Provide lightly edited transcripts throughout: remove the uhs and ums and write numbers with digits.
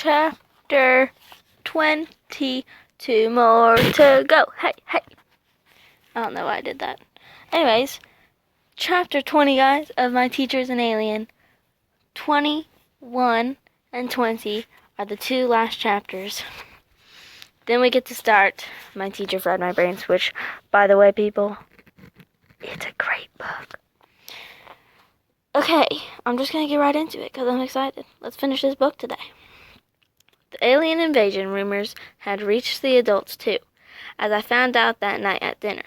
Chapter 20. 2 more to go. Hey, hey. I don't know why I did that. Anyways, Chapter 20, guys, of My Teacher's an Alien. 21 and 20 are the two last chapters. Then we get to start My Teacher Fried My Brains, which, by the way, people, it's a great book. Okay, I'm just going to get right into it because I'm excited. Let's finish this book today. The alien invasion rumors had reached the adults too, as I found out that night at dinner.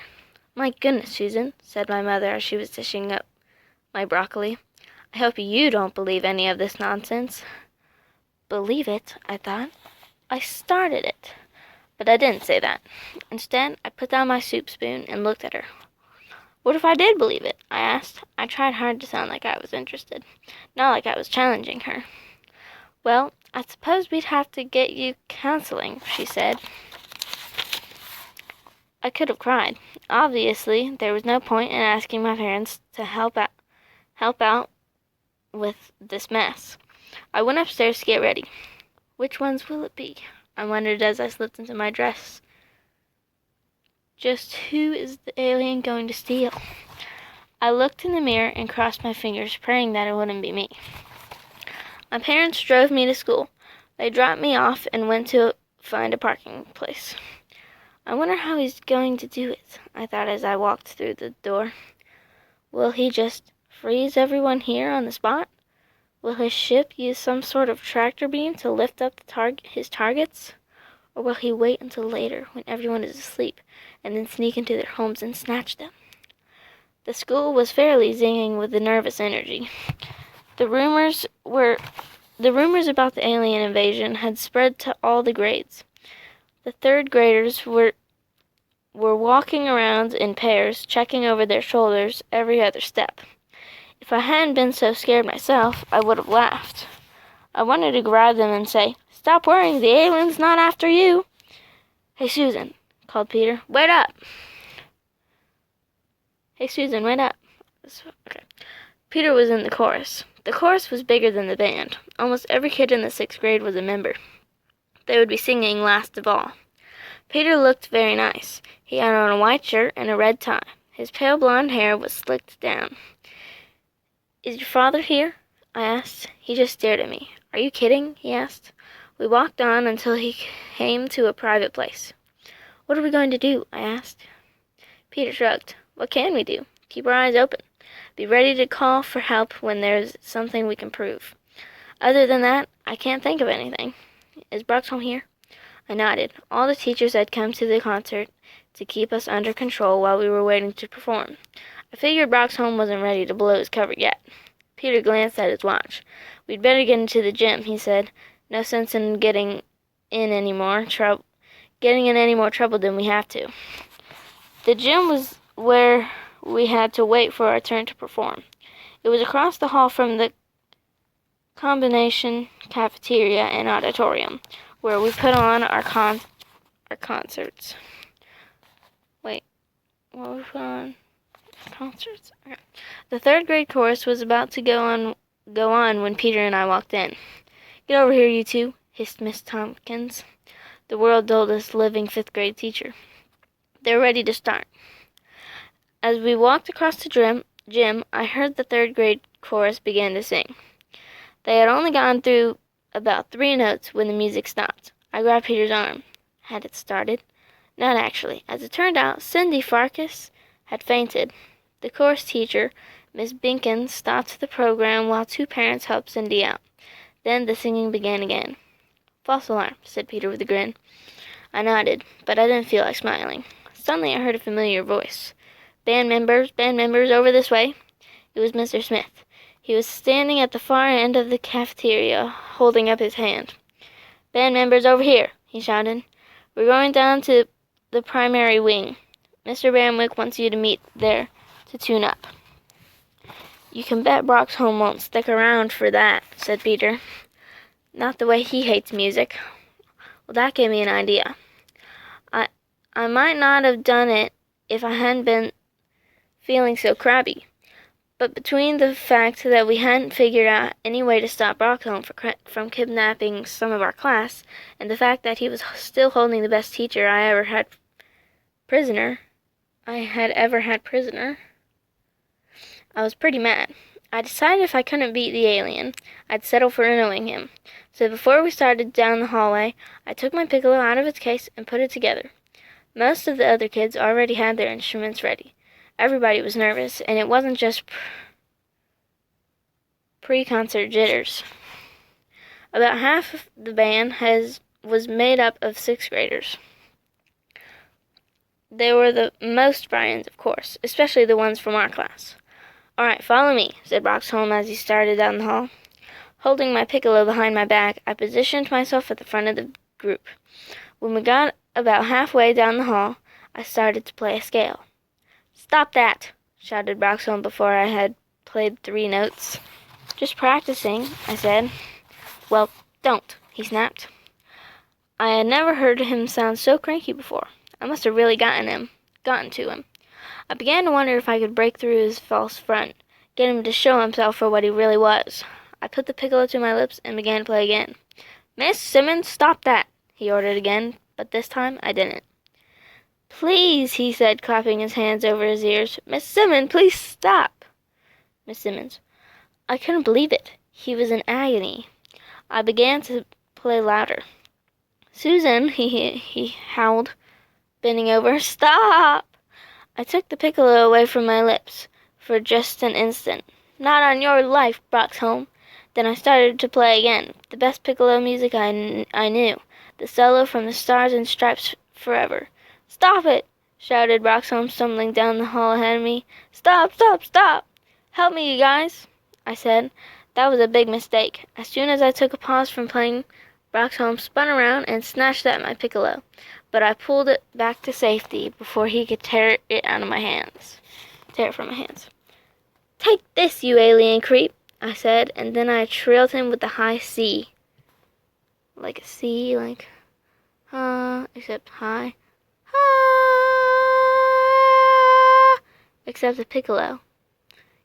"My goodness, Susan," said my mother as she was dishing up my broccoli. "I hope you don't believe any of this nonsense." Believe it, I thought. I started it. But I didn't say that. Instead, I put down my soup spoon and looked at her. "What if I did believe it?" I asked. I tried hard to sound like I was interested, not like I was challenging her. "Well, I suppose we'd have to get you counseling," she said. I could have cried. Obviously, there was no point in asking my parents to help out with this mess. I went upstairs to get ready. Which ones will it be? I wondered as I slipped into my dress. Just who is the alien going to steal? I looked in the mirror and crossed my fingers, praying that it wouldn't be me. My parents drove me to school. They dropped me off and went to find a parking place. I wonder how he's going to do it, I thought as I walked through the door. Will he just freeze everyone here on the spot? Will his ship use some sort of tractor beam to lift up his targets? Or will he wait until later when everyone is asleep and then sneak into their homes and snatch them? The school was fairly zinging with the nervous energy. The rumors about the alien invasion had spread to all the grades. The third graders were walking around in pairs, checking over their shoulders every other step. If I hadn't been so scared myself, I would have laughed. I wanted to grab them and say, "Stop worrying, the alien's not after you." "Hey, Susan," called Peter. "Wait up." "Hey, Susan, wait up." Okay. Peter was in the chorus. The chorus was bigger than the band. Almost every kid in the 6th grade was a member. They would be singing last of all. Peter looked very nice. He had on a white shirt and a red tie. His pale blonde hair was slicked down. "Is your father here?" I asked. He just stared at me. "Are you kidding?" he asked. We walked on until he came to a private place. "What are we going to do?" I asked. Peter shrugged. "What can we do? Keep our eyes open. Be ready to call for help when there's something we can prove. Other than that, I can't think of anything. Is Broxholm here?" I nodded. All the teachers had come to the concert to keep us under control while we were waiting to perform. I figured Broxholm wasn't ready to blow his cover yet. Peter glanced at his watch. "We'd better get into the gym," he said. "No sense in getting in any more trouble than we have to." The gym was where we had to wait for our turn to perform. It was across the hall from the combination cafeteria and auditorium, where we put on our concerts. Wait, what we put on? Concerts? Okay. The 3rd grade chorus was about to go on when Peter and I walked in. "Get over here, you two," hissed Miss Tompkins, the world's oldest living 5th grade teacher. "They're ready to start." As we walked across the gym, I heard the 3rd grade chorus begin to sing. They had only gone through about 3 notes when the music stopped. I grabbed Peter's arm. Had it started? Not actually. As it turned out, Cindy Farkas had fainted. The chorus teacher, Miss Binkin, stopped the program while 2 parents helped Cindy out. Then the singing began again. "False alarm," said Peter with a grin. I nodded, but I didn't feel like smiling. Suddenly I heard a familiar voice. Band members, over this way." It was Mr. Smith. He was standing at the far end of the cafeteria, holding up his hand. "Band members, over here," he shouted. "We're going down to the primary wing. Mr. Bamwick wants you to meet there to tune up." "You can bet Broxholm won't stick around for that," said Peter. "Not the way he hates music." Well, that gave me an idea. I might not have done it if I hadn't been feeling so crabby. But between the fact that we hadn't figured out any way to stop Brockholm from kidnapping some of our class, and the fact that he was still holding the best teacher I had ever had prisoner, I was pretty mad. I decided if I couldn't beat the alien, I'd settle for annoying him. So before we started down the hallway, I took my piccolo out of its case and put it together. Most of the other kids already had their instruments ready. Everybody was nervous, and it wasn't just pre-concert jitters. About half of the band was made up of 6th graders. They were the most Bryans, of course, especially the ones from our class. "All right, follow me," said Broxholm as he started down the hall. Holding my piccolo behind my back, I positioned myself at the front of the group. When we got about halfway down the hall, I started to play a scale. "Stop that!" shouted Broxholm before I had played 3 notes. "Just practicing," I said. "Well, don't," he snapped. I had never heard him sound so cranky before. I must have really gotten to him. I began to wonder if I could break through his false front, get him to show himself for what he really was. I put the piccolo to my lips and began to play again. "Miss Simmons, stop that," he ordered again, but this time I didn't. "Please," he said, clapping his hands over his ears. "Miss Simmons, please stop." Miss Simmons. I couldn't believe it. He was in agony. I began to play louder. "Susan," he howled, bending over. "Stop!" I took the piccolo away from my lips for just an instant. "Not on your life, Broxholm." Then I started to play again, the best piccolo music I knew, the solo from the Stars and Stripes Forever. "Stop it!" shouted Broxholm, stumbling down the hall ahead of me. "Stop, stop, stop! Help me, you guys," I said. That was a big mistake. As soon as I took a pause from playing, Broxholm spun around and snatched at my piccolo, but I pulled it back to safety before he could tear it from my hands. "Take this, you alien creep," I said, and then I trailed him with the high C. Like a C, like, except high. Except the piccolo.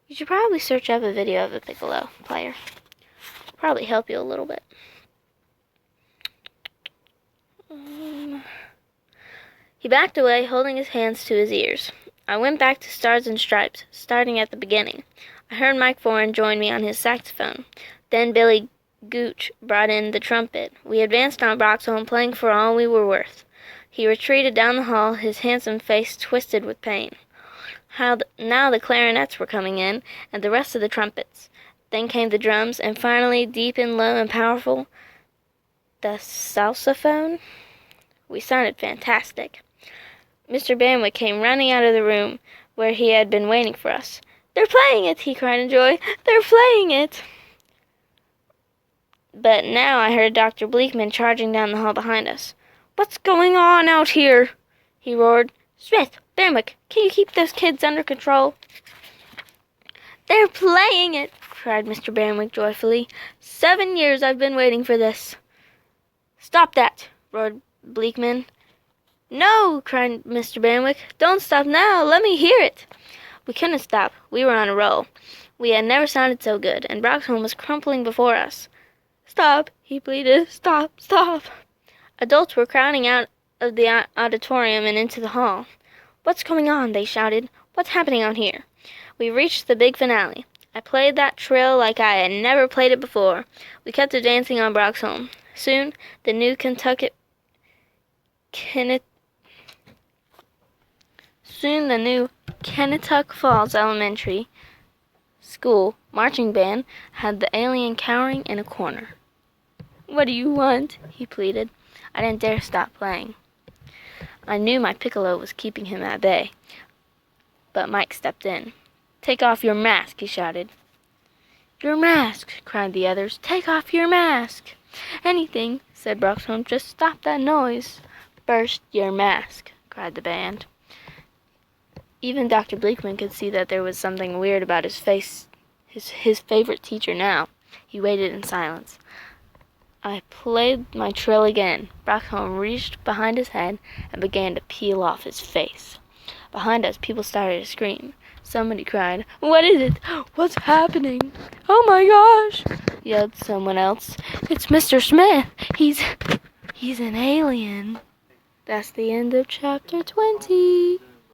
You should probably search up a video of a piccolo player. Probably help you a little bit. He backed away, holding his hands to his ears. I went back to Stars and Stripes, starting at the beginning. I heard Mike Foran join me on his saxophone. Then Billy Gooch brought in the trumpet. We advanced on Broxholm, playing for all we were worth. He retreated down the hall, his handsome face twisted with pain. Now the clarinets were coming in, and the rest of the trumpets. Then came the drums, and finally, deep and low and powerful, the saxophone. We sounded fantastic. Mr. Banwick came running out of the room where he had been waiting for us. "They're playing it!" he cried in joy. "They're playing it!" But now I heard Dr. Bleakman charging down the hall behind us. "What's going on out here?" he roared. "Smith, Banwick, can you keep those kids under control?" "They're playing it!" cried Mr. Banwick joyfully. 7 years I've been waiting for this." "Stop that!" roared Bleakman. "No!" cried Mr. Banwick. "Don't stop now! Let me hear it!" We couldn't stop. We were on a roll. We had never sounded so good, and Broxholm was crumpling before us. "Stop!" he pleaded. "Stop! Stop!" Adults were crowding out of the auditorium and into the hall. "What's going on?" they shouted. "What's happening out here?" We reached the big finale. I played that trill like I had never played it before. We kept dancing on Broxholm. Soon the new Kennetuck Falls Elementary School marching band had the alien cowering in a corner. "What do you want?" he pleaded. I didn't dare stop playing. I knew my piccolo was keeping him at bay. But Mike stepped in. "Take off your mask," he shouted. "Your mask!" cried the others. "Take off your mask!" "Anything," said Broxholm. "Just stop that noise." "First, your mask," cried the band. Even Dr. Bleakman could see that there was something weird about his face, his favorite teacher now. He waited in silence. I played my trill again. Broxholm reached behind his head and began to peel off his face. Behind us, people started to scream. Somebody cried, "What is it? What's happening? Oh my gosh!" yelled someone else. "It's Mr. Smith. He's an alien." That's the end of chapter 20.